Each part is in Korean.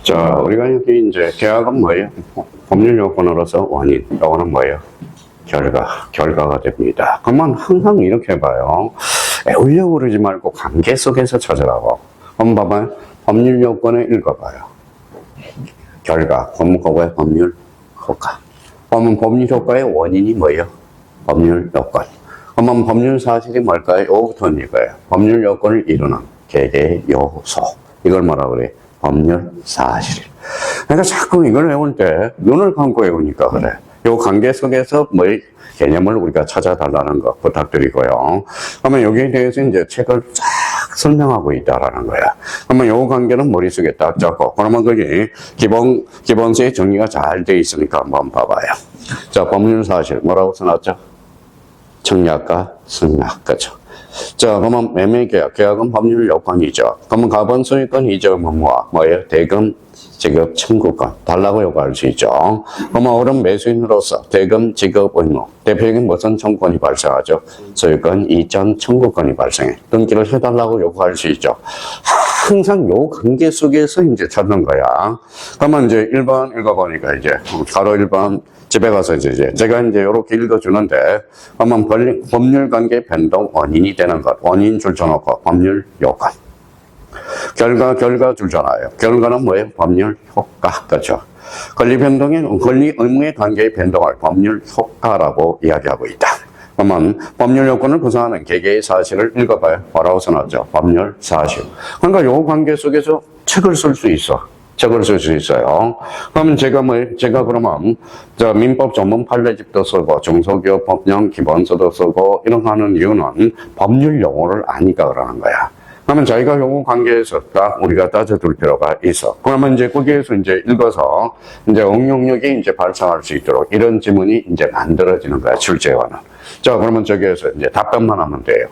자, 우리가 여기 이제 계약은 뭐예요? 법률 요건으로서 원인, 요거는 뭐예요? 결과가 됩니다. 그러면 항상 이렇게 봐요. 애우려고 그러지 말고 관계 속에서 찾으라고. 그럼 봐봐요. 법률 요건을 읽어봐요. 결과, 그럼 그거의 법률 효과. 그러면 법률 효과의 원인이 뭐예요? 법률 요건. 그러면 법률 사실이 뭘까요? 요거부터는 이거예요. 법률 요건을 이루는 개개의 요소. 이걸 뭐라 그래? 법률 사실. 그러니까 자꾸 이걸 외울 때 눈을 감고 외우니까 그래. 요 관계 속에서 뭐 개념을 우리가 찾아달라는 거 부탁드리고요. 그러면 여기에 대해서 이제 책을 쫙 설명하고 있다라는 거야. 그러면 요 관계는 머릿속에 딱 잡고, 그러면 거기 기본서의 정리가 잘 돼 있으니까 한번 봐봐요. 자, 법률 사실 뭐라고 써놨죠? 청약과 승낙, 그죠? 자, 그러면 매매계약, 계약은 법률 요건이죠. 그러면 가본소유권 이점은 뭐예요? 대금 지급 청구권, 달라고 요구할 수 있죠. 그러면 오른 매수인으로서 대금 지급 의무, 대표적인 무슨 청구권이 발생하죠? 소유권 이전 청구권이 발생해. 등기를 해달라고 요구할 수 있죠. 항상 요 관계 속에서 이제 찾는 거야. 그러면 이제 1번 읽어보니까 이제 가로 1번 집에 가서 이제 제가 이제 이렇게 읽어주는데, 그러면 법률 관계 변동 원인이 되는 것, 원인 줄쳐놓고 법률 요건. 결과 줄잖아요. 결과는 뭐예요? 법률 효과, 그렇죠? 권리 의무의 관계의 변동을 법률 효과라고 이야기하고 있다. 그러면 법률 요건을 구성하는 개개의 사실을 읽어봐요. 뭐라고 써놨죠? 법률 사실. 그러니까 요 관계 속에서 책을 쓸 수 있어. 책을 쓸 수 있어요. 그러면 제가 그러면, 민법 전문 판례집도 쓰고, 중소기업 법령 기본서도 쓰고, 이런 거 하는 이유는 법률 용어를 아니까 그러는 거야. 그러면 자기가 요거 관계에서 딱 우리가 따져둘 필요가 있어. 그러면 이제 거기에서 이제 읽어서 이제 응용력이 이제 발생할 수 있도록 이런 지문이 이제 만들어지는 거야, 출제와는. 자, 그러면 저기에서 이제 답변만 하면 돼요.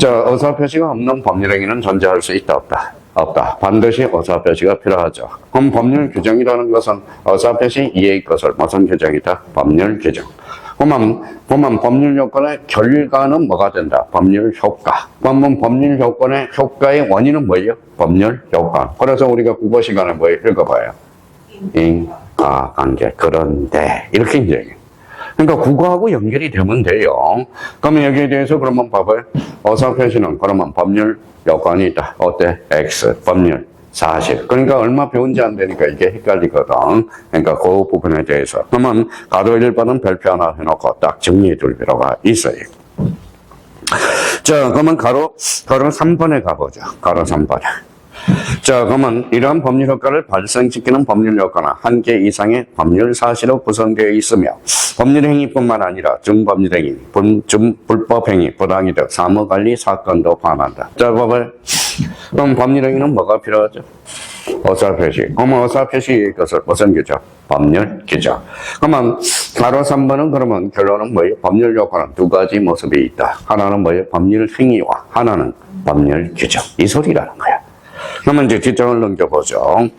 자, 의사표시가 없는 법률행위는 존재할 수 있다, 없다? 없다. 반드시 의사표시가 필요하죠. 그럼 법률 규정이라는 것은 의사표시 이해의 것을 무슨 규정이다? 법률 규정. 그러면 법률 요건의 결과는 뭐가 된다? 법률 효과. 그러면 법률 요건의 효과의 원인은 뭐예요? 법률 요건. 그래서 우리가 국어 시간에 뭐 읽어봐요? 인과관계. 그런데 이렇게 이제 그러니까 국어하고 연결이 되면 돼요. 그러면 여기에 대해서 그러면 봐봐요. 의사표시는 그러면 법률 요건이 있다. 어때? X. 법률 사실. 그러니까 얼마 배운지 안 되니까 이게 헷갈리거든. 그러니까 그 부분에 대해서. 그러면 가로 1번은 별표 하나 해놓고 딱 정리해 둘 필요가 있어요. 자, 그러면 가로 3번에 가보죠. 가로 3번에. 자, 그러면 이러한 법률 효과를 발생시키는 법률 효과는 한 개 이상의 법률 사실로 구성되어 있으며 법률 행위뿐만 아니라 준법률 행위, 불법 행위, 부당이득, 사무관리 사건도 포함한다. 자, 봐봐요. 그럼 법률 행위는 뭐가 필요하죠? 의사표시. 그러면 의사표시의 것을 무슨 규정? 법률 규정. 그러면 가로 3번은 그러면 결론은 뭐예요? 법률 효과는 두 가지 모습이 있다. 하나는 뭐예요? 법률 행위와 하나는 법률 규정. 이 소리라는 거야. 그러면 이제 뒷장을 넘겨보죠.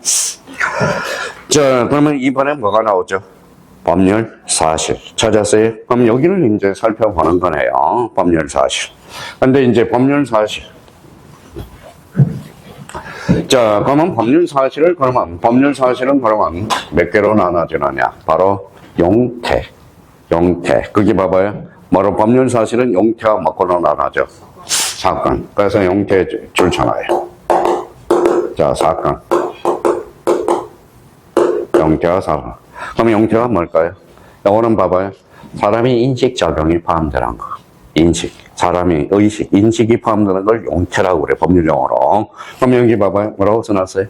자, 그러면 이번에 뭐가 나오죠? 법률 사실. 찾았어요? 그럼 여기를 이제 살펴보는 거네요. 법률 사실. 근데 이제 법률 사실. 자, 그러면 법률 사실은 그러면 몇 개로 나눠지느냐? 바로 용태. 그게 봐봐요. 뭐로 법률 사실은 용태와 뭐로 나눠져? 사건. 그래서 용태 줄잖아요. 자, 사건. 용태와 사건. 그럼 용태가 뭘까요? 이거는 봐봐요. 사람이 인식 작용이 포함되는 거. 사람이 인식이 포함되는 걸 용태라고 그래, 법률 용어로. 그럼 여기 봐봐요. 뭐라고 써놨어요?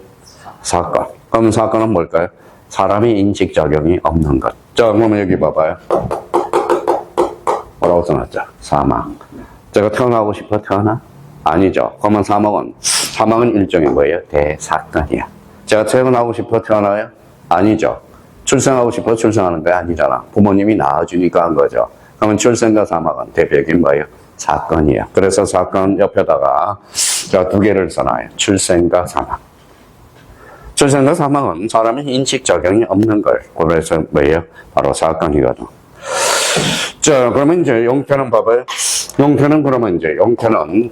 사건. 그럼 사건은 뭘까요? 사람이 인식 작용이 없는 것. 자, 그러면 여기 봐봐요. 뭐라고 써놨죠? 사망. 제가 태어나고 싶어 태어나? 아니죠. 그러면 사망은 일종의 뭐예요? 대사건이야. 제가 태어나고 싶어 태어나요? 아니죠. 출생하고 싶어 출생하는 게 아니잖아. 부모님이 낳아주니까 한 거죠. 그러면 출생과 사망은 대표적인 뭐예요? 사건이야. 그래서 사건 옆에다가 두 개를 써놔요. 출생과 사망. 출생과 사망은 사람의 인식 작용이 없는 걸. 그래서 뭐예요? 바로 사건이거든. 자, 그러면 이제 용태는 봐봐요. 용태는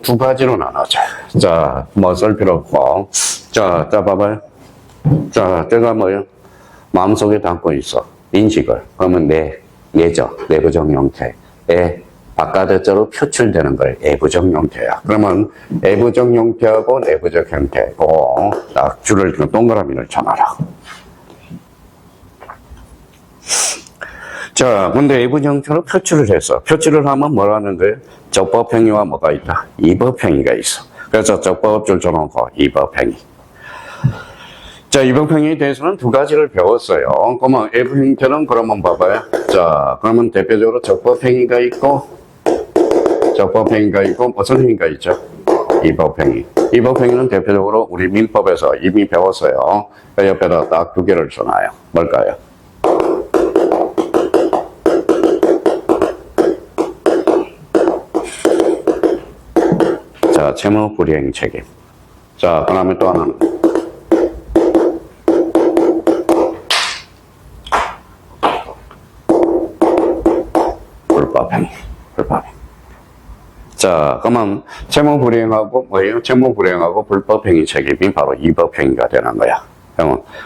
두 가지로 나눠져. 자, 뭐 쓸 필요 없고. 자, 봐봐요. 자, 제가 뭐요? 마음속에 담고 있어. 인식을. 그러면 내부적 형태에 바깥으로 표출되는 걸 외부적 형태야. 그러면 외부적 형태하고 내부적 형태고 딱 줄을 동그라미를 쳐놔라. 자, 근데 외부 형태로 표출을 했어. 표출을 하면 뭐라는 거예요? 적법행위와 뭐가 있다? 이법행위가 있어. 그래서 적법줄 줘놓고 이법행위. 자, 이법행위에 대해서는 두 가지를 배웠어요. 그러면 외부 형태는 그러면 봐봐요. 자, 그러면 대표적으로 적법행위가 있고 무슨 행위가 있죠? 이법행위. 이법행위는 대표적으로 우리 민법에서 이미 배웠어요. 그 옆에다 딱 두 개를 써놔요. 뭘까요? 자, 채무 불이행 책임. 자, 그 다음에 또 하나는 불법행위. 자, 그러면 채무 불이행하고 뭐예요? 채무 불이행하고 불법행위 책임이 바로 이법행위가 되는 거야.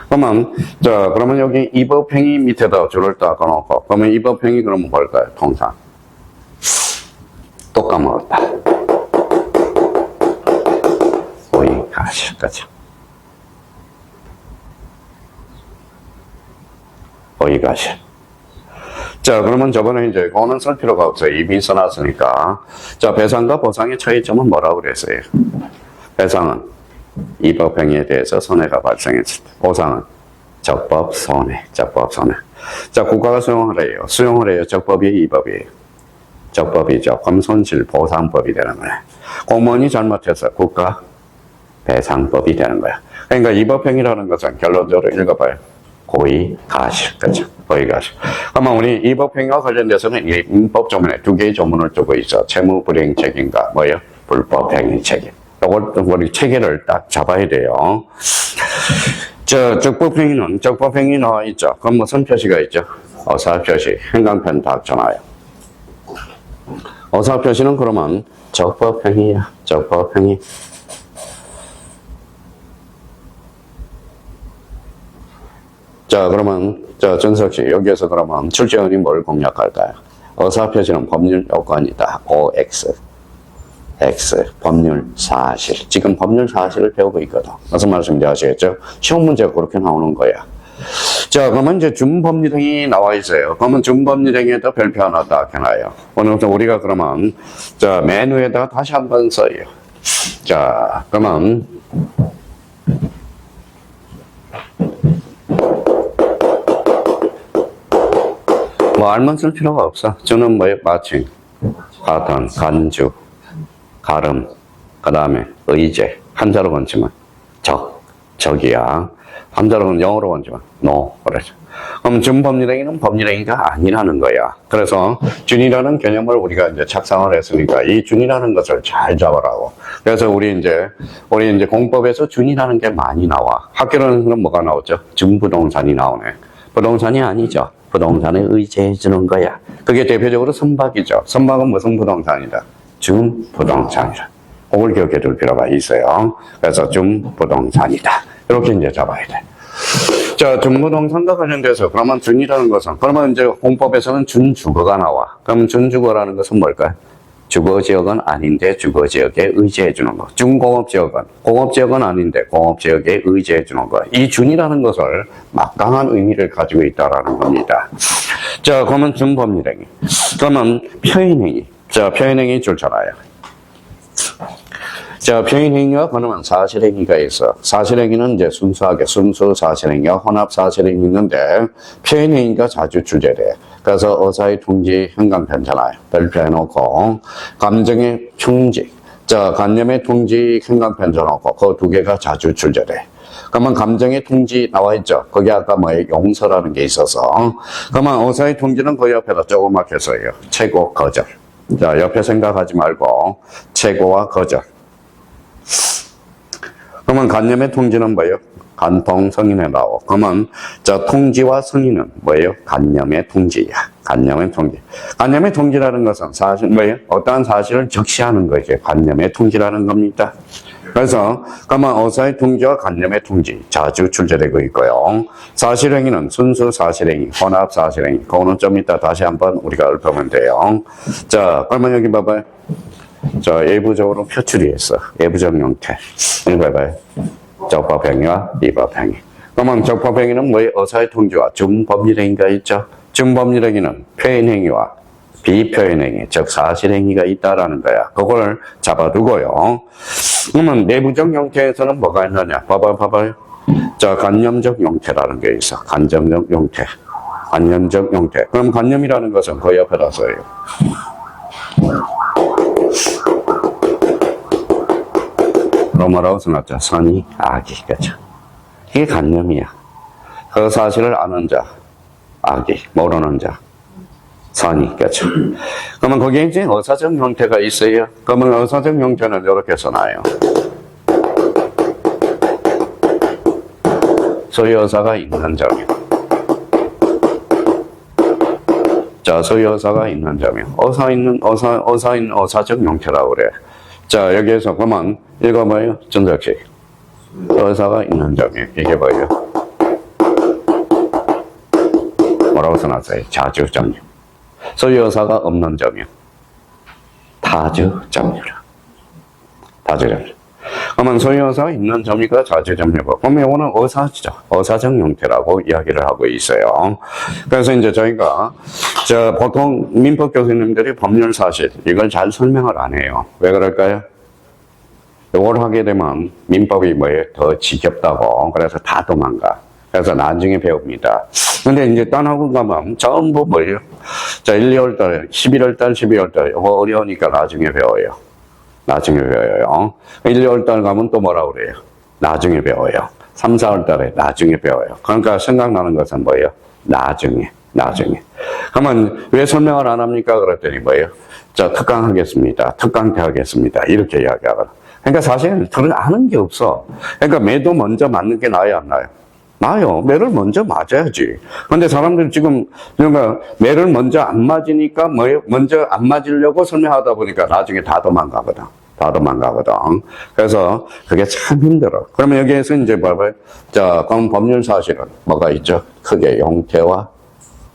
그러면 자, 그러면 여기 이법행위 밑에다 줄을 딱 꺼놓고 그러면 이법행위 그러면 뭘까요? 통상 또 까먹었다. 오이가시, 그죠? 오이가시. 자, 그러면 저번에 이제 그거는 쓸 필요가 없어요. 이미 써놨으니까. 자, 배상과 보상의 차이점은 뭐라고 그랬어요? 배상은 이법행위에 대해서 손해가 발생했을 때, 보상은 적법 손해. 자, 국가가 수용을 해요. 적법이에요, 이법이에요? 적법이죠. 그럼 손실 보상법이 되는 거예요. 공무원이 잘못해서 국가 배상법이 되는 거야. 그러니까 이법행위라는 것은 결론적으로 읽어봐요. 고의 가실, 그죠? 고의 가실. 그러면 우리 이법행위와 관련돼서는 이 민법 조문에 두 개의 조문을 두고 있어. 채무불이행 책임과 뭐예요? 불법행위 책임. 이걸 우리 체계를 딱 잡아야 돼요. 저 적법행위 나와 있죠. 그럼 무슨 표시가 있죠? 어사표시, 행간편 다 전화요. 어사표시는 그러면 적법행위야. 적법행위. 자, 그러면, 전석 씨, 여기에서 그러면 출제원이 뭘 공략할까요? 어사표시는 법률 요건이다. OX. 법률 사실. 지금 법률 사실을 배우고 있거든. 무슨 말씀인지 아시겠죠? 시험 문제가 그렇게 나오는 거야. 자, 그러면 이제 준법률행위 나와 있어요. 그러면 준법률행위에다 별표 하나 딱 해놔요. 오늘부터 우리가 그러면, 자, 맨 위에다가 다시 한번 써요. 자, 그러면, 뭐 알면 쓸 필요가 없어. 주는 뭐예요? 마칭, 가던, 간주, 가름, 그 다음에 의제. 한자로 건지만 적이야. 한자로 영어로 건지만 no. 그래서 그럼 준법률행위는 법률행위가 아니라는 거야. 그래서 준이라는 개념을 우리가 이제 착상을 했으니까 이 준이라는 것을 잘 잡으라고. 그래서 우리 이제 공법에서 준이라는 게 많이 나와. 학교로는 뭐가 나오죠? 준부동산이 나오네. 부동산이 아니죠. 부동산에 의지해 주는 거야. 그게 대표적으로 선박이죠. 선박은 무슨 부동산이다? 준부동산이다. 그걸 기억해 둘 필요가 있어요. 그래서 준부동산이다. 이렇게 이제 잡아야 돼. 자, 준부동산과 관련돼서 그러면 준이라는 것은 그러면 이제 공법에서는 준주거가 나와. 그럼 준주거라는 것은 뭘까요? 주거지역은 아닌데 주거지역에 의지해 주는 거. 준공업지역은 공업지역은 아닌데 공업지역에 의지해 주는 거. 이 준이라는 것을 막강한 의미를 가지고 있다라는 겁니다. 자, 그러면 준법률행위. 그러면 표현행위. 자, 표현행위 줄잖아요. 자, 표현행위와 그러면 사실행위가 있어. 사실행위는 이제 순수하게 순수 사실행위와 혼합 사실행위 있는데 표현행위가 자주 출제돼. 그래서 어사의 통지 현관편잖아요. 별표해놓고 감정의 충직. 자, 관념의 통지 현관편 줘놓고 그 두 개가 자주 출제돼. 그러면 감정의 통지 나와 있죠. 거기 아까 뭐예요? 용서라는 게 있어서. 그러면 어사의 통지는 그 옆에다 조그맣게 써요. 최고 거절. 자, 옆에 생각하지 말고 최고와 거절. 그러면 간염의 통지는 뭐예요? 간통 성인에 나오. 그러면 저 통지와 성인은 뭐예요? 간염의 통지야. 간염의 통지. 간염의 통지라는 것은 사실 뭐예요? 어떠한 사실을 적시하는 것이 간염의 통지라는 겁니다. 그래서 그러면 어사의 통지와 간염의 통지 자주 출제되고 있고요. 사실행위는 순수 사실행위, 혼합 사실행위. 그거는 좀 이따 다시 한번 우리가 읊으면 돼요. 자, 그러면 여기 봐봐요. 자, 예부적으로 표출이 있어. 예부적 형태. 읽어봐요. 적법행위와 위법행위. 그러면 적법행위는 뭐예요? 어사의 통지와 준법률행위가 있죠. 준법률행위는 표현행위와 비표현행위, 즉 사실행위가 있다라는 거야. 그걸 잡아두고요. 그러면 내부적 형태에서는 뭐가 있느냐? 봐봐요. 자, 간염적 형태라는 게 있어. 간접적 형태. 간염적 형태. 그럼 간염이라는 것은 그 옆에다 써요. 로마라고 써놨죠. 선이, 악이. 그죠? 이게 간염이야. 그 사실을 아는 자, 악이. 모르는 자, 선이. 그죠? 그러면 거기에 이제 어사적 형태가 있어요. 그러면 어사적 형태는 이렇게 써놔요. 소유어사가 있는 점이요. 자, 소유어사가 있는 점이요. 어사적 형태라고 그래. 자, 여기에서 그러면 읽어봐요. 전적식. 어사가 있는 점이에요. 이게 뭐예요? 뭐라고 써놨어요? 자주점유. 소유어사가 없는 점이요. 다주점유라. 다주점유. 그러면 소유어사가 있는 점이가 자주점유고, 그러면 이거는 어사죠. 어사적 형태라고 이야기를 하고 있어요. 그래서 이제 저희가 보통 민법 교수님들이 법률 사실 이걸 잘 설명을 안 해요. 왜 그럴까요? 이걸 하게 되면 민법이 뭐예요? 더 지겹다고. 그래서 다 도망가. 그래서 나중에 배웁니다. 근데 이제 딴 학원 가면 전부 뭐예요? 자, 1, 2월 달에, 11월 달, 12월 달에 이거 어려우니까 나중에 배워요. 나중에 배워요. 1, 2월 달 가면 또 뭐라고 그래요? 나중에 배워요. 3, 4월 달에 나중에 배워요. 그러니까 생각나는 것은 뭐예요? 나중에. 그러면 왜 설명을 안 합니까? 그랬더니 뭐예요? 자, 특강하겠습니다. 특강대 하겠습니다. 이렇게 이야기하거든. 그러니까 사실 아는 게 없어. 그러니까 매도 먼저 맞는 게 나아요, 안 나아요? 나요. 매를 먼저 맞아야지. 근데 사람들이 지금, 그러니까 매를 먼저 안 맞으니까 뭐예요? 먼저 안 맞으려고 설명하다 보니까 나중에 다 도망가거든. 그래서 그게 참 힘들어. 그러면 여기에서 이제 봐봐요. 자, 그럼 법률 사실은 뭐가 있죠? 크게 형태와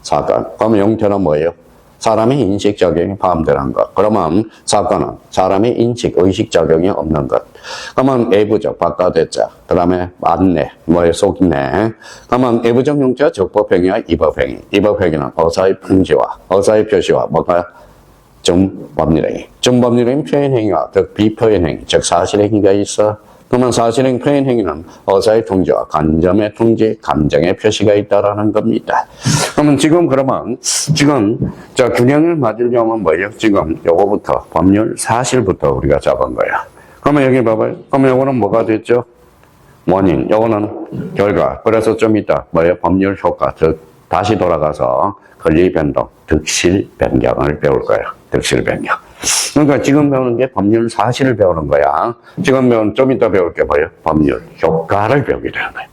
사건. 그러면 형태는 뭐예요? 사람의 인식 작용이 포함되는 것. 그러면 사건은 사람의 인식, 의식 작용이 없는 것. 그러면 외부적, 바깥의 자. 그 다음에 안내, 속내. 그러면 외부적 형태와 적법행위와 위법행위. 위법행위는 어사의 풍지와 어사의 표시와 뭐가? 준법률행위. 준법률행위 표현행위와 즉 비표현행위, 즉 사실행위가 있어. 그러면 사실행 표현행위는 어사의 통지와 간점의 통지, 감정의 표시가 있다라는 겁니다. 그러면 지금 자, 균형을 맞으려면 뭐예요? 지금 요거부터, 법률 사실부터 우리가 잡은 거야. 그러면 여기 봐봐요. 그러면 요거는 뭐가 됐죠? 원인. 요거는 결과. 그래서 좀 이따 뭐예요? 법률 효과. 즉, 다시 돌아가서 권리 변동, 득실 변경을 배울 거예요. 득실 변경. 그러니까 지금 배우는 게 법률 사실을 배우는 거야. 지금 배우는 좀 이따 배울 게 뭐예요? 법률 효과를 배우게 되는 거예요.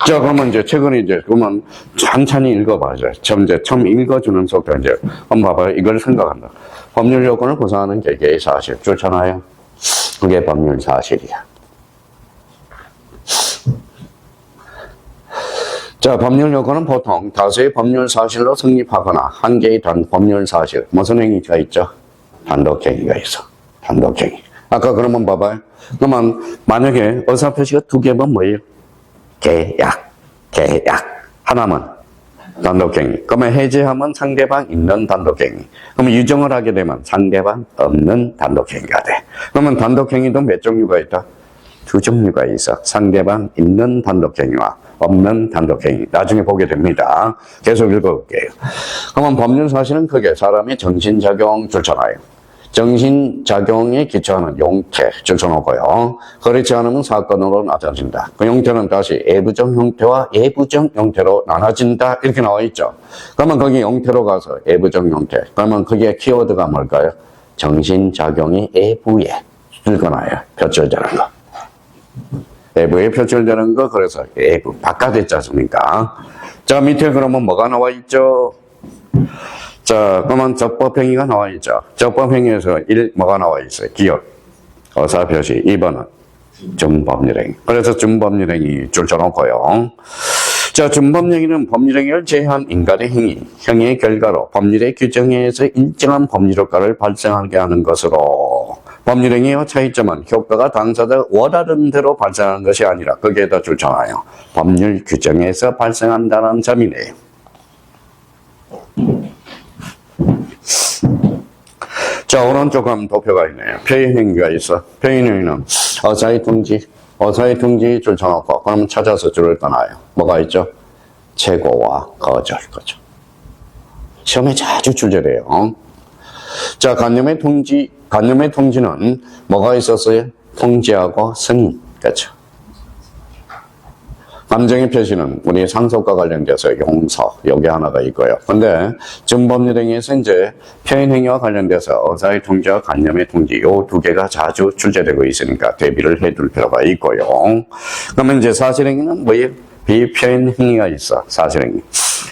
자, 그러면 이제 최근에 그러면 천천히 읽어봐야죠. 처음 읽어주는 속도 한번 봐봐요. 이걸 생각한다. 법률 요건을 구성하는 개개의 사실. 좋잖아요. 그게 법률 사실이야. 자, 법률 요건은 보통 다수의 법률 사실로 성립하거나 한 개의 법률 사실. 무슨 행위가 있죠? 단독행위가 있어. 단독행위. 아까 그러면 봐봐요. 그러면 만약에 의사표시가 두 개면 뭐예요? 계약. 하나면 단독행위. 그러면 해제하면 상대방 있는 단독행위. 그러면 유정을 하게 되면 상대방 없는 단독행위가 돼. 그러면 단독행위도 몇 종류가 있다? 두 종류가 있어. 상대방 있는 단독행위와 없는 단독행위. 나중에 보게 됩니다. 계속 읽어볼게요. 그러면 법률 사실은 크게 사람의 정신작용 줄쳐놔요. 정신작용에 기초하는 용태 줄쳐놓고요. 그렇지 않으면 사건으로 나눠진다. 그 형태는 다시 외부적 형태와 예부적 형태로 나눠진다. 이렇게 나와 있죠. 그러면 거기 형태로 가서 예부적 형태. 그러면 그게 키워드가 뭘까요? 정신작용이 외부에 읽어놔요. 표출되는 거. 내부에 표출되는 거, 그래서 내부, 바깥에 있지 않습니까? 자, 밑에 그러면 뭐가 나와 있죠? 자, 그러면 적법행위가 나와 있죠. 적법행위에서 뭐가 나와 있어요? 기억, 의사표시. 2번은 준법률행위. 그래서 준법률행위 줄쳐놓고요. 자, 준법령에는 법률행위를 제한 인간의 행위, 행위의 결과로 법률의 규정에 의해서 일정한 법률 효과를 발생하게 하는 것으로, 법률행위의 차이점은 효과가 당사자가 원하는 대로 발생하는 것이 아니라 거기에다 줄쳐놔요. 법률 규정에서 발생한다는 점이네요. 자, 오른쪽 가면 도표가 있네요. 표현행위가 있어. 표현행위는 어사의 둥지 줄 쳐놓고, 그러면 찾아서 줄을 떠나요. 뭐가 있죠? 최고와 거절, 거죠. 시험에 자주 출제돼요. 자, 간념의 통지는 뭐가 있었어요? 통지하고 승인, 그렇죠. 감정의 표시는 우리 상속과 관련돼서 용서, 여기 하나가 있고요. 근데 준법률행위에서 이제 표현행위와 관련돼서 의사의 통지와 간념의 통지, 이 두 개가 자주 출제되고 있으니까 대비를 해둘 필요가 있고요. 그러면 이제 사실행위는 뭐예요? 비표현행위가 있어, 사실행위.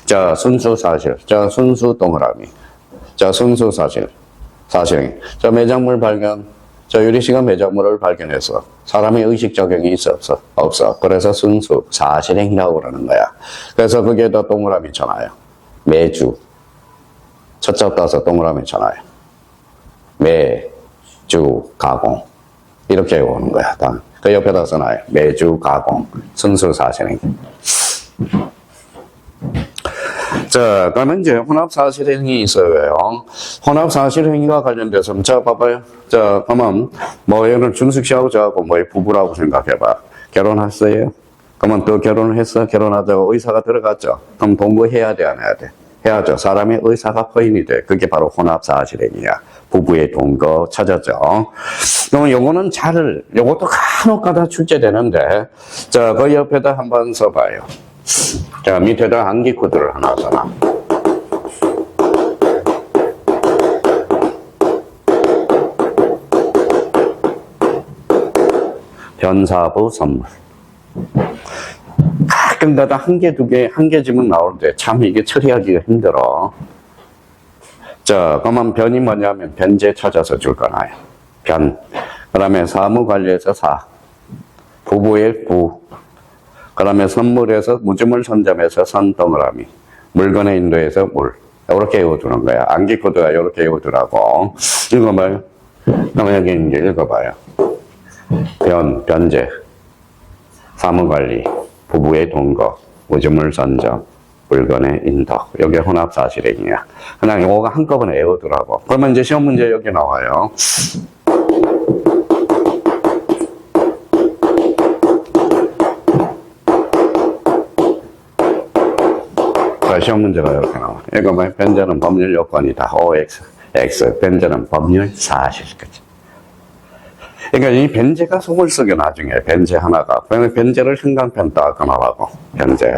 자, 순수 사실. 자, 순수 동그라미. 자, 순수 사실. 사실행위. 자, 매장물 발견. 자, 유리씨가 매장물을 발견해서 사람의 의식작용이 있어, 없어? 없어. 그래서 순수 사실행위라고 그러는 거야. 그래서 거기에다 동그라미 쳐놔요. 매주. 첫자 따서 동그라미 쳐놔요. 매주 가공. 이렇게 오는 거야. 그 옆에다 써놔요. 매주 가공. 순수 사실행위. 자, 그러면 이제 혼합사실행위 있어요. 혼합사실행위가 관련돼서, 자, 봐봐요. 자, 그러면, 얘는 준숙 씨하고 저하고 부부라고 생각해봐. 결혼했어요? 그러면 또 결혼을 했어? 결혼하자고 의사가 들어갔죠? 그럼 동거해야 돼, 안 해야 돼? 해야죠. 사람의 의사가 허인이 돼. 그게 바로 혼합사실행위야. 부부의 동거 찾았죠? 그러면 요거는 요것도 간혹가다 출제되는데, 자, 그 옆에다 한번 써봐요. 자, 밑에다 암기 코드를 하나 써놔. 변사부 선물. 가끔가다 한 개, 두 개, 한 개 지문 나오는데 참 이게 처리하기가 힘들어. 자, 그러면 변이 뭐냐면 변제 찾아서 줄 거나요. 변. 그 다음에 사무관리에서 사. 부부의 부. 그 다음에 선물에서 무주물 선점에서 선 동그라미. 물건의 인도에서 물. 이렇게 외워두는 거야. 암기 코드가 이렇게 외워두라고. 읽어봐요. 그럼 여기 이제 읽어봐요. 변제. 사무관리. 부부의 동거. 무주물 선점. 물건의 인도. 여기 혼합사실행위야. 그냥 이거가 한꺼번에 외워두라고. 그러면 이제 시험 문제 여기 나와요. 시험 문제가 이렇게 나와. 이거 뭐, 변제는 법률 요건이다. OX, X. 변제는 법률 사실. 그치? 그러니까 이 변제가 속을 썩여, 나중에. 변제 하나가. 그러면 변제를 형광펜 딱 끊어라고. 변제.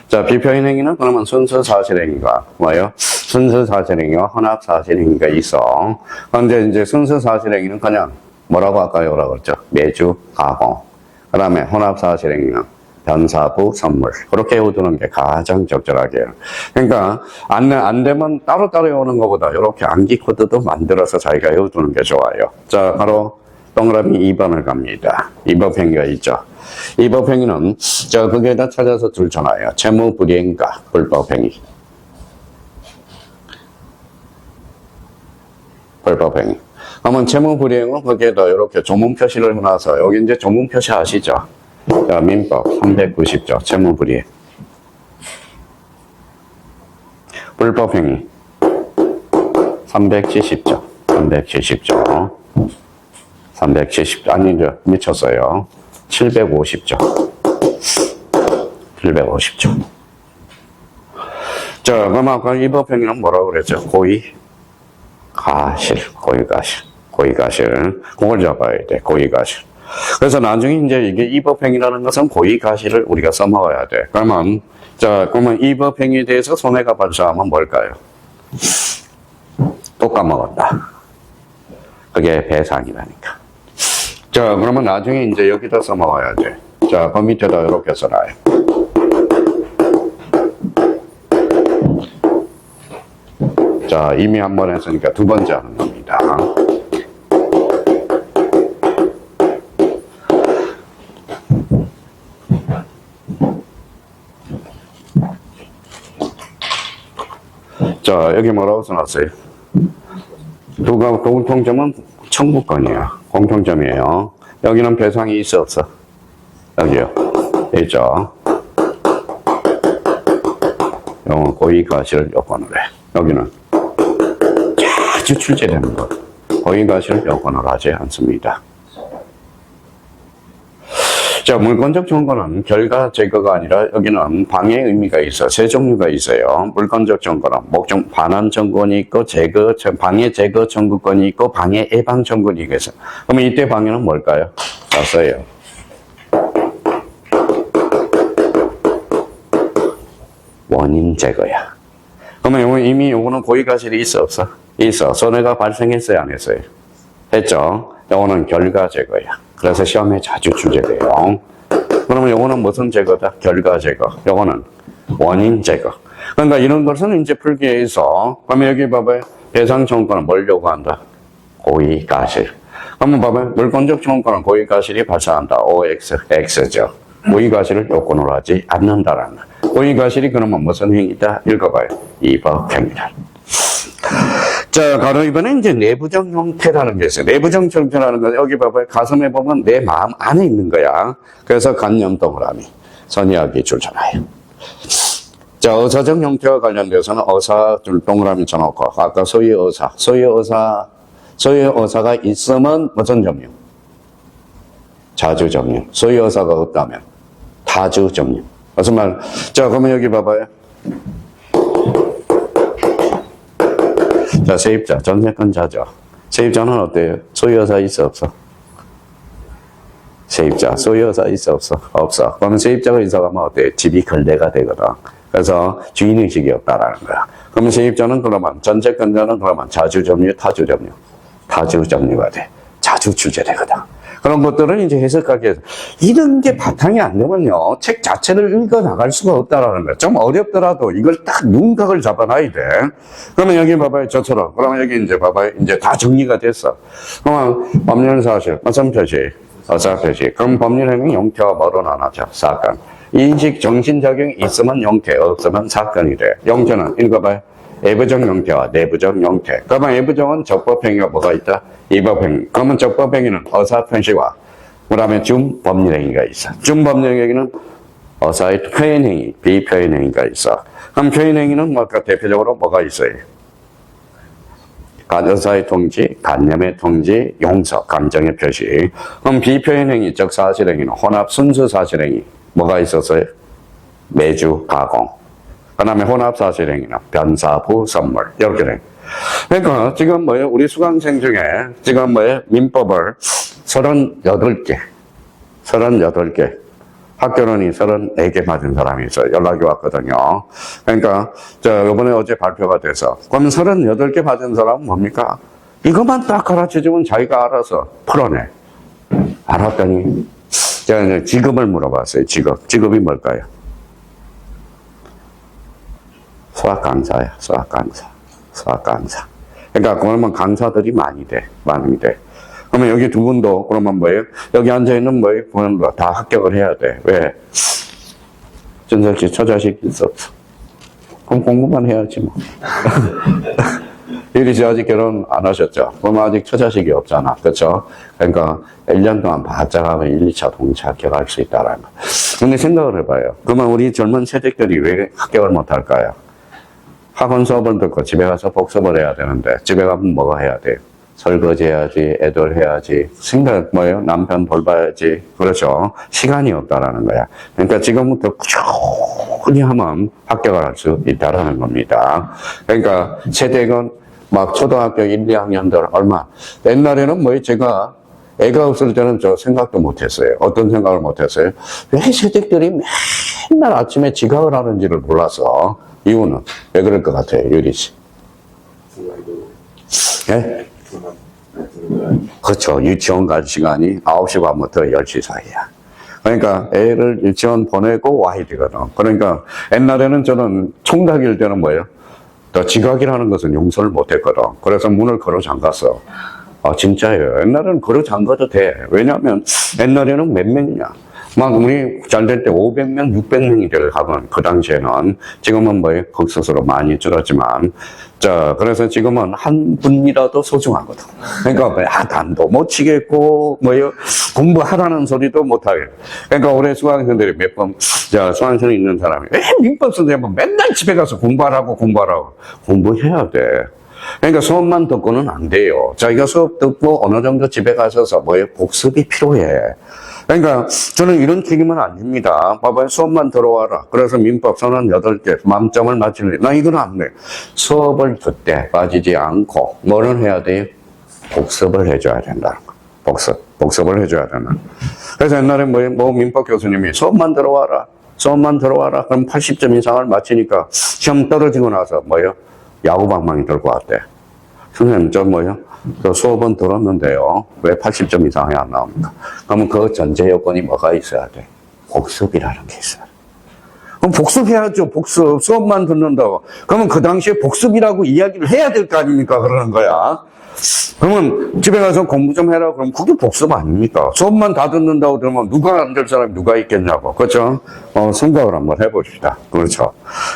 자, 비표현행위는 그러면 순수 사실행위가 뭐예요? 순수 사실행위와 혼합 사실행위가 있어. 근데 이제 순수 사실행위는 그냥 뭐라고 아까 뭐라고 그랬죠? 매주 가공. 그 다음에 혼합 사실행위는 변사부 선물. 그렇게 외우두는 게 가장 적절하게. 그러니까, 안 되면 따로따로 외우는 것보다 이렇게 암기 코드도 만들어서 자기가 외우두는 게 좋아요. 자, 바로 동그라미 2번을 갑니다. 2번 행위가 있죠. 2번 행위는, 자, 거기에다 찾아서 줄쳐놔요. 채무불이행과 불법행위. 불법행위. 그러면 채무불이행은 거기에다 이렇게 조문 표시를 해놔서, 여기 이제 조문 표시 아시죠? 자, 민법 390조, 채무불이행. 불법행위 370조, 370조, 아니죠, 미쳤어요. 750조. 자, 그럼 아까 이 법행위는 뭐라고 그랬죠? 고의가실. 그걸 잡아야 돼, 고의가실. 그래서 나중에 이제 이게 이법행위라는 것은 고의가실을 우리가 써먹어야 돼. 그러면 이법행위에 대해서 손해가 발생하면 뭘까요? 또 까먹었다. 그게 배상이라니까. 자, 그러면 나중에 이제 여기다 써먹어야 돼. 자, 그 밑에다 이렇게 써놔요. 자, 이미 한 번 했으니까 두 번째 하는 겁니다. 자, 여기 뭐라고 써놨어요? 공통점은 청구권이에요. 공통점이에요. 여기는 배상이 있어, 없어? 여기요. 있죠. 이건 고의과실 요건을 해. 여기는 자주 출제되는 것. 고의과실 요건을 하지 않습니다. 자, 물권적 증거는 결과 제거가 아니라 여기는 방해 의미가 있어. 세 종류가 있어요. 물권적 증거는 목적 반환 청구권이 있고 방해 제거 청구권이 있고 방해 예방 청구권이 있어. 그러면 이때 방해는 뭘까요? zas어요. 원인 제거야. 그러면 이미 요거는 고의과실이 있어 없어? 있어. 손해가 발생했어요 안 했어요? 했죠. 요거는 결과 제거야. 그래서 시험에 자주 출제돼요. 그러면 요거는 무슨 제거다? 결과 제거. 요거는 원인 제거. 그러니까 이런 것은 이제 풀기 위해서, 그러면 여기 봐봐요. 배상 청구권은 뭘 요구한다? 고의과실. 그러면 봐봐요. 물권적 청구권은 고의과실이 발생한다. OX, X죠. 고의과실을 요건으로 하지 않는다라는. 고의과실이 그러면 무슨 행위다? 읽어봐요. 위법 행위다. 자, 바로 이번에 이제 내부적 형태라는 게 있어요. 내부적 형태라는 건 여기 봐봐요. 가슴에 보면 내 마음 안에 있는 거야. 그래서 간염 동그라미, 선이하기 줄잖아요. 자, 의사적 형태와 관련돼서는 의사 줄 동그라미 쳐놓고, 아까 소위 의사가 있으면 무슨 점유? 자주 점유. 소위 의사가 없다면 타주 점유. 무슨 말? 자, 그러면 여기 봐봐요. 자, 세입자, 전세권자죠. 세입자는 어때요? 소유여사 있어, 없어? 세입자, 소유여사 있어, 없어? 없어. 그러면 세입자가 이사가면 어때요? 집이 걸레가 되거든. 그래서 주인의식이 없다라는 거야. 그러면 세입자는 그러면, 전세권자는 그러면 자주점유, 타주점유. 타주점유가 돼. 자주 출제되거든. 그런 것들은 이제 해석하기 위해서. 이런 게 바탕이 안 되면요. 책 자체를 읽어 나갈 수가 없다라는 거야. 좀 어렵더라도 이걸 딱 윤곽을 잡아놔야 돼. 그러면 여기 봐봐요. 저처럼. 그러면 여기 이제 봐봐요. 이제 다 정리가 됐어. 그러면 법률 사실, 어선 표시, 어사 표시. 그럼 법률 행위 형태와 뭐로 나눠져? 사건. 인식 정신작용이 있으면 형태, 없으면 사건이 돼. 형태는 읽어봐요. 외부적 형태와 내부적 형태. 그러면 외부적은 적법행위가 뭐가 있다? 위법행위. 그러면 적법행위는 어사편시와 그 다음에 준법률행위가 있어. 준법률행위는 어사의 표현행위, 비표현행위가 있어. 그럼 표현행위는 뭐 대표적으로 뭐가 있어요? 의사의 통지, 간념의 통지, 용서, 감정의 표시. 그럼 비표현행위, 즉 사실행위는 혼합 순수 사실행위. 뭐가 있었어요? 매주 가공. 그 다음에 혼합사실행위는 변사부 선물. 이렇게 돼. 그러니까 지금 뭐예요? 우리 수강생 중에 지금 뭐예요? 민법을 38개. 학교론이 34개 맞은 사람이 있어요. 연락이 왔거든요. 그러니까 이번에 어제 발표가 돼서 그러면 38개 맞은 사람은 뭡니까? 이것만 딱 가르쳐주면 자기가 알아서 풀어내. 알았더니 제가 이제 직업을 물어봤어요. 직업이 뭘까요? 수학 강사야, 수학 강사. 그러니까, 그러면 강사들이 많이 돼. 그러면 여기 두 분도, 그러면 뭐예요? 여기 앉아있는 뭐예요? 분도 다 합격을 해야 돼. 왜? 준석 씨, 처자식 있어, 없어? 그럼 공부만 해야지, 뭐. 유리 씨 아직 결혼 안 하셨죠? 그럼 아직 처자식이 없잖아. 그쵸? 그러니까, 1년 동안 바짝 하면 1, 2차 동시에 합격할 수 있다라는 거. 근데 생각을 해봐요. 그러면 우리 젊은 세대들이 왜 합격을 못 할까요? 학원 수업을 듣고 집에 가서 복습을 해야 되는데 집에 가면 뭐가 해야 돼요? 설거지 해야지, 애들 해야지, 생각 뭐예요? 남편 돌봐야지. 그렇죠? 시간이 없다라는 거야. 그러니까 지금부터 꾸준히 하면 합격을 할 수 있다라는 겁니다. 그러니까 세대건 막 초등학교 1, 2학년들 얼마. 옛날에는 뭐예요? 제가 애가 없을 때는 저 생각도 못했어요. 어떤 생각을 못했어요? 왜 세대들이 맨날 아침에 지각을 하는지를 몰라서. 이유는 왜 그럴 것 같아요, 유리 씨? 예? 그렇죠. 유치원 갈 시간이 9시 반부터 10시 사이야. 그러니까 애를 유치원 보내고 와야 되거든. 그러니까 옛날에는 저는 총각일 때는 뭐예요? 지각이라는 것은 용서를 못 했거든. 그래서 문을 걸어 잠갔어. 아, 진짜예요. 옛날에는 걸어 잠가도 돼. 왜냐면 옛날에는 몇 명이냐. 막 우리 잘 될 때 500명, 600명이 가면 그 당시에는 지금은 뭐 극소수로 많이 줄었지만 자 그래서 지금은 한 분이라도 소중하거든. 그러니까 뭐 단도 못 치겠고 뭐요 공부하라는 소리도 못 하게. 그러니까 올해 수강생들이 몇 번 자 수강생이 있는 사람이 왜 민법 선생님 맨날 집에 가서 공부하라고 공부해야 돼. 그러니까 수업만 듣고는 안 돼요. 자기가 수업 듣고 어느 정도 집에 가셔서 뭐예요 복습이 필요해. 그러니까 저는 이런 책임은 아닙니다. 봐봐요. 수업만 들어와라. 그래서 민법 38개 만점을 맞추는 나 이건 안 돼. 수업을 듣되 빠지지 않고 뭐를 해야 돼요? 복습을 해줘야 된다는 거. 복습을 해줘야 된다. 그래서 옛날에 뭐 민법 교수님이 수업만 들어와라. 그럼 80점 이상을 맞히니까 시험 떨어지고 나서 뭐요? 야구방망이 들고 왔대. 선생님 저 뭐요? 그 수업은 들었는데요. 왜 80점 이상이 안 나옵니까? 그러면 그 전제 요건이 뭐가 있어야 돼? 복습이라는 게 있어야 돼. 그럼 복습해야죠. 복습. 수업만 듣는다고. 그러면 그 당시에 복습이라고 이야기를 해야 될 거 아닙니까? 그러는 거야. 그러면 집에 가서 공부 좀 해라. 그럼 그게 복습 아닙니까? 수업만 다 듣는다고 그러면 누가 안 될 사람이 누가 있겠냐고. 그렇죠? 생각을 한번 해봅시다. 그렇죠?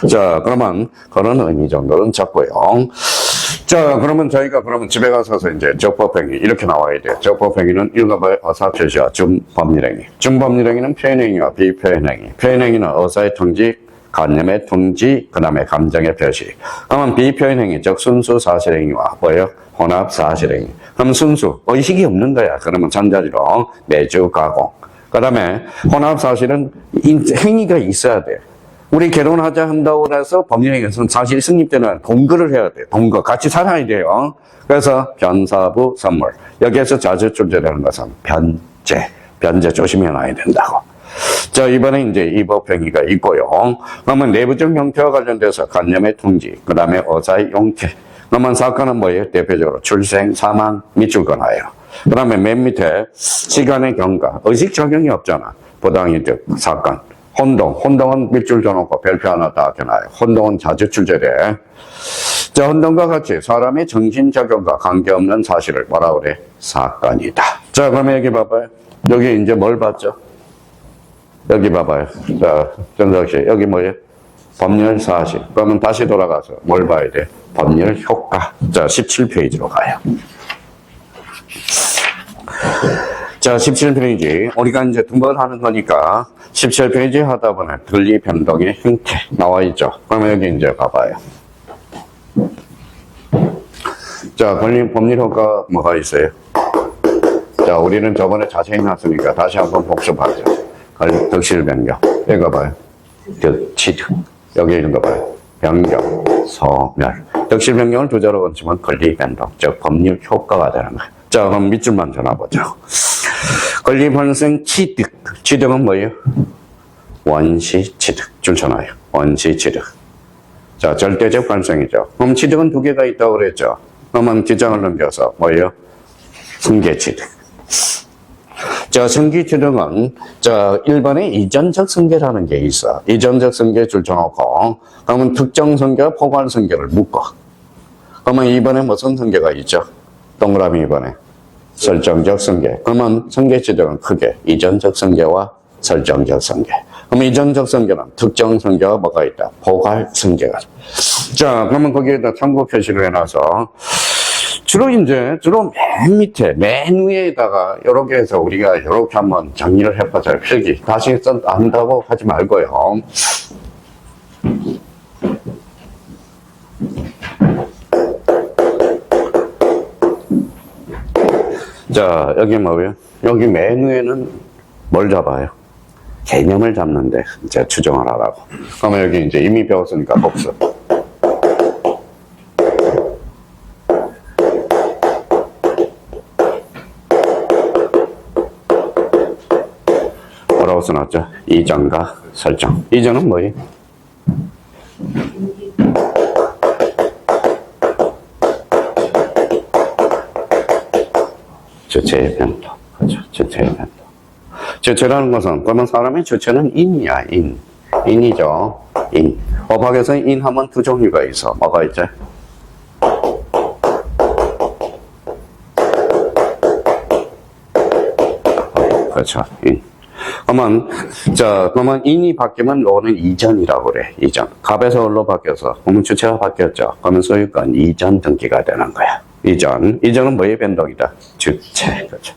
자, 그러면 그런 의미 정도는 잡고요. 자, 그러면 저희가 집에 가서서 이제 적법행위 이렇게 나와야 돼요. 적법행위는 읽어봐요. 어사표시와 준법률행위. 준법률행위는 표현행위와 비표현행위. 표현행위는 의사의 통지, 관념의 통지, 그 다음에 감정의 표시. 그러면 비표현행위, 즉 순수 사실행위와 뭐예요? 혼합 사실행위. 그럼 순수, 의식이 없는 거야. 그러면 전자지로 매주 가공. 그 다음에 혼합 사실은 행위가 있어야 돼. 우리 결혼하자 한다고 해서 법률행위에서는 사실 승립되는 동거를 해야 돼. 동거. 같이 살아야 돼요. 그래서 변사부 선물. 여기에서 자주 출제되는 것은 변제 조심해놔야 된다고. 자, 이번에 이제 이법행위가 있고요. 그러면 내부적 형태와 관련돼서 관념의 통지, 그 다음에 의사의 용태. 그러면 사건은 뭐예요? 대표적으로 출생, 사망, 밑줄 그어놔요. 그 다음에 맨 밑에 시간의 경과. 의식 적용이 없잖아. 부당이득 사건. 혼동은 밑줄 줘놓고 별표 하나 딱 해놔요. 혼동은 자주 출제돼. 자, 혼동과 같이 사람의 정신작용과 관계없는 사실을 뭐라 그래? 사건이다. 자, 그러면 여기 봐봐요. 여기 이제 뭘 봤죠? 여기 봐봐요. 자, 전석씨, 여기 뭐예요? 법률 사실. 그러면 다시 돌아가서 뭘 봐야 돼? 법률 효과. 자, 17페이지로 가요. 자, 17페이지. 우리가 이제 두 번 하는 거니까 17페이지 하다 보면 권리 변동의 형태 나와 있죠. 그러면 여기 이제 봐봐요. 자, 권리 법률 효과 뭐가 있어요? 자, 우리는 저번에 자세히 났으니까 다시 한번 복습하죠. 득실 변경. 읽어봐요. 취득. 여기 읽어봐요. 변경, 소멸. 득실 변경을 두 자로 얹으면 권리 변동, 즉 법률 효과가 되는 거예요. 자, 그럼 밑줄만 전화보죠. 권리 발생 취득. 취득은 뭐예요? 원시 취득. 줄 쳐놔요. 원시 취득. 자, 절대적 발생이죠. 그럼 취득은 두 개가 있다고 그랬죠. 그러면 뒷장을 넘겨서 뭐예요? 승계 취득. 자, 승계 취득은 자, 1번에 이전적 승계라는 게 있어. 이전적 승계 줄 쳐놓고 그러면 특정 승계와 포괄 승계를 묶어. 그러면 2번에 무슨 승계가 있죠? 동그라미 2번에 설정적 승계. 그러면 승계 취득은 크게 이전적 승계와 설정적 승계. 그럼 이전적 승계는 특정 승계와 뭐가 있다? 포괄 승계가. 자, 그러면 거기에다 참고 표시를 해놔서 주로 맨 밑에, 맨 위에다가 이렇게 해서 우리가 이렇게 한번 정리를 해봐서 필기. 다시 한다고 하지 말고요. 자, 여기 뭐예요? 여기 맨 위에는 뭘 잡아요? 개념을 잡는데 이제 추정을 하라고. 그러면 여기 이제 이미 배웠으니까 복습. 뭐라고 써놨죠? 이전과 설정. 이전은 뭐예요? 주체의 변도. 그죠? 주체의 변도. 주체라는 것은, 그러면 사람의 주체는 인이야, 인. 인이죠. 인. 법학에서 인하면 두 종류가 있어. 뭐가 있지? 그렇죠. 인. 그러면 인이 바뀌면 요거는 이전이라고 그래. 이전. 갑에서 을로 바뀌어서. 그러면 주체가 바뀌었죠. 그러면 소유권 이전 등기가 되는 거야. 이전. 이전은 뭐의 변동이다? 주체. 그렇죠.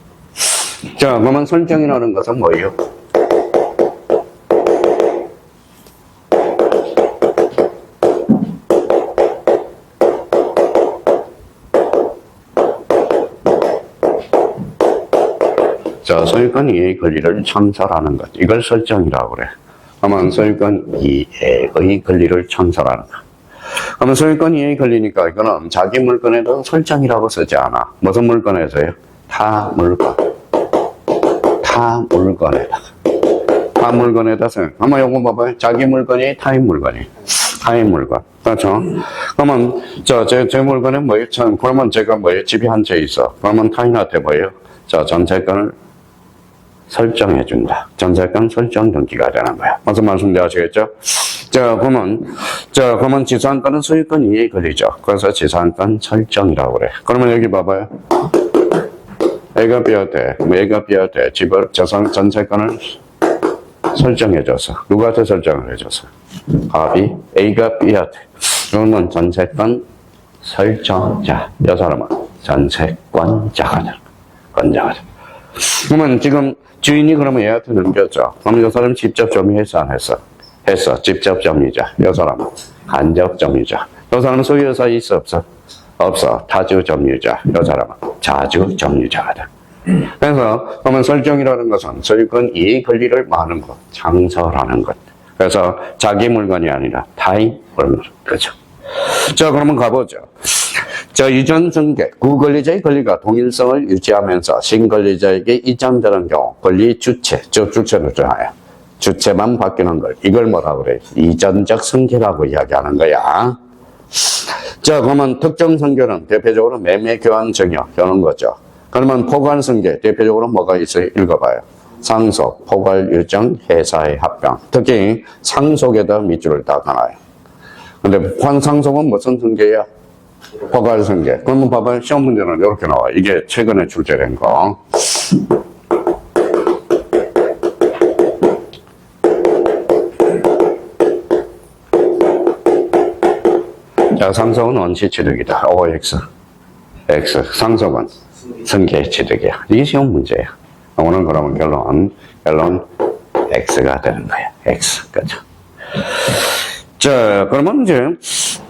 자, 그러면 설정이라는 것은 뭐예요? 자, 소유권 이해의 권리를 창설하는 것. 이걸 설정이라고 그래. 그러면 소유권 이해의 권리를 창설하는 것. 그러면 소유권 이해의 권리니까 이거는 자기 물건에도 설정이라고 쓰지 않아. 무슨 물건에서요? 타 물건. 타 물건에다. 타 물건에다 써. 한번 요거 봐봐요. 자기 물건이 타인 물건이. 타인 물건. 그렇죠? 그러면, 제 물건에 뭐예요? 그러면 제가 뭐예요? 집이 한 채 있어. 그러면 타인한테 뭐예요? 전세권을 설정해준다. 전세권 설정 등기가 되는 거야. 무슨 말씀인지 아시겠죠? 그러면 지상권은 소유권 이해의 권리죠. 그래서 지상권 설정이라고 그래. 그러면 여기 봐봐요. A가 B한테 집을, 전세권을 설정해줘서. 누구한테 설정을 해줘서? 갑이 A가 B한테. 그러면 전세권 설정자. 이 사람은 전세권자가 되는 거야. 권자가 돼. 그러면 지금 주인이 그러면 얘한테 넘겼죠. 그럼 이 사람은 직접 점유했어, 안 했어? 했어. 직접 점유자. 이 사람은 간접 점유자. 이 사람은 소유사 있어, 없어? 없어. 타주 점유자. 이 사람은 자주 점유자가 돼. 그래서 그러면 설정이라는 것은 소유권 이해 권리를 많은 것, 창설하는 것. 그래서 자기 물건이 아니라 타인 물건. 그렇죠. 자, 그러면 가보죠. 이전 승계, 구권리자의 권리가 동일성을 유지하면서 신권리자에게 이전되는 경우 권리 주체, 주체를 정하여 주체만 바뀌는 걸 이걸 뭐라 그래? 이전적 승계라고 이야기하는 거야. 자, 그러면 특정 승계는 대표적으로 매매 교환 증여 이런 거죠. 그러면 포괄 승계 대표적으로 뭐가 있어요? 읽어봐요. 상속, 포괄 유정, 회사의 합병. 특히 상속에다 밑줄을 딱 하나요. 근데 상속은 무슨 승계야? 포괄 승계. 그러면 봐봐요. 시험 문제는 이렇게 나와. 이게 최근에 출제된 거. 자, 상속은 원시 취득이다. OX. X. 상속은 승계 취득이야. 이게 시험 문제야. 오늘 그러면 결론 X가 되는 거야. X. 그죠? 자, 그러면 이제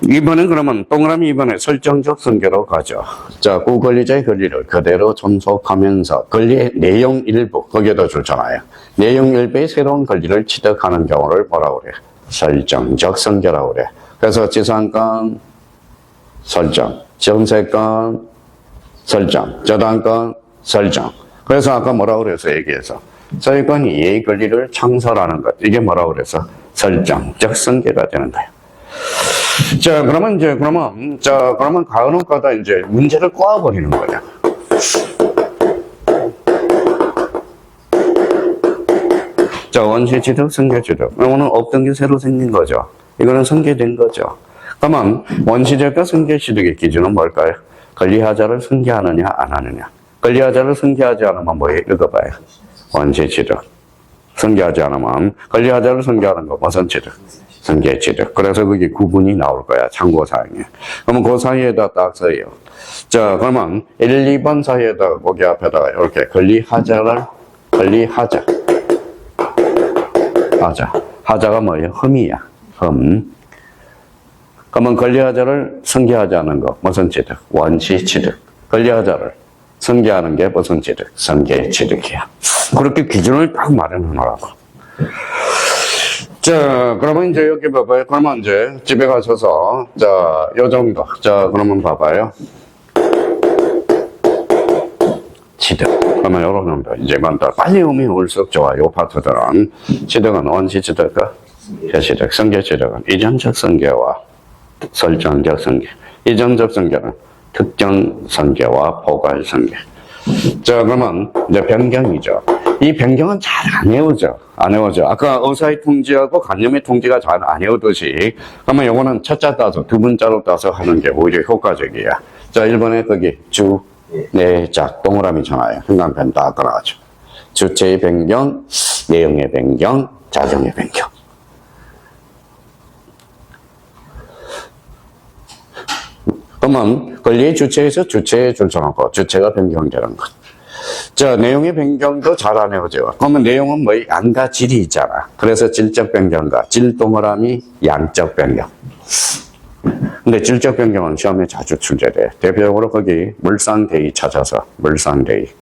이번엔 그러면 동그라미 2번에 설정적 승계로 가죠. 자, 구권리자의 권리를 그대로 존속하면서 권리의 내용 일부 거기에다 줄잖아요. 내용 일부의 새로운 권리를 취득하는 경우를 뭐라고 그래? 설정적 승계라고 그래. 그래서 지상권 설정, 전세권 설정, 저당권 설정. 그래서 아까 뭐라고 그래서 얘기해서 소유권 이해의 권리를 창설하는 것. 이게 뭐라고 그래서 설정적 승계가 되는 거예요. 자, 그러면 가은옥가다 이제 문제를 꼬아버리는 거냐. 자, 원시 취득, 승계 취득. 오늘 없던 게 새로 생긴 거죠. 이거는 승계된 거죠. 그러면 원시적과 승계 취득의 기준은 뭘까요? 권리하자를 승계하느냐, 안 하느냐. 권리하자를 승계하지 않으면 뭐예요? 읽어봐요. 원시 취득. 승계하지 않으면 권리하자를 승계하는 거 무슨 취득? 승계 취득. 그래서 그게 구분이 나올 거야. 참고사항에. 그러면 그 사이에다 딱 써요. 자, 그러면 1, 2번 사이에다가 거기 앞에다가 이렇게 권리하자. 하자가 뭐예요? 흠이야. 흠. 그러면 권리하자를 승계하지 않은 거 무슨 취득? 원시 취득. 권리하자를 승계하는 게 무슨 취득? 승계 취득이야. 그렇게 기준을 딱 마련하라고. 자, 그러면 이제 여기 봐봐요. 그러면 이제 집에 가셔서, 자, 요 정도. 자, 그러면 봐봐요. 취득. 그러면 요런 정도. 이제 먼저 빨리 오면 올수록 좋아. 요 파트들은. 취득은 원시 취득과 해취득, 승계 취득은 이전적 승계와 설정적 승계. 이전적 승계는 특정 승계와 포괄 승계. 자, 그러면 이제 변경이죠. 이 변경은 잘 안 외우죠. 안 외우죠. 아까 의사의 통지하고 간염의 통지가 잘 안 외우듯이, 그러면 요거는 첫자 따서, 두 문자로 따서 하는 게 오히려 효과적이야. 자, 1번에 거기 주, 내작, 동그라미잖아요. 형광펜 딱 깔아가지고. 주체의 변경, 내용의 변경, 자정의 변경. 그러면 권리의 주체에서 주체에 줄서놓고 주체가 변경되는 것. 자, 내용의 변경도 잘 안 해오죠. 그러면 내용은 뭐 양과 질이 있잖아. 그래서 질적 변경과 질 동그라미 양적 변경. 근데 질적 변경은 시험에 자주 출제돼. 대표적으로 거기 물상대의 찾아서 물상대의.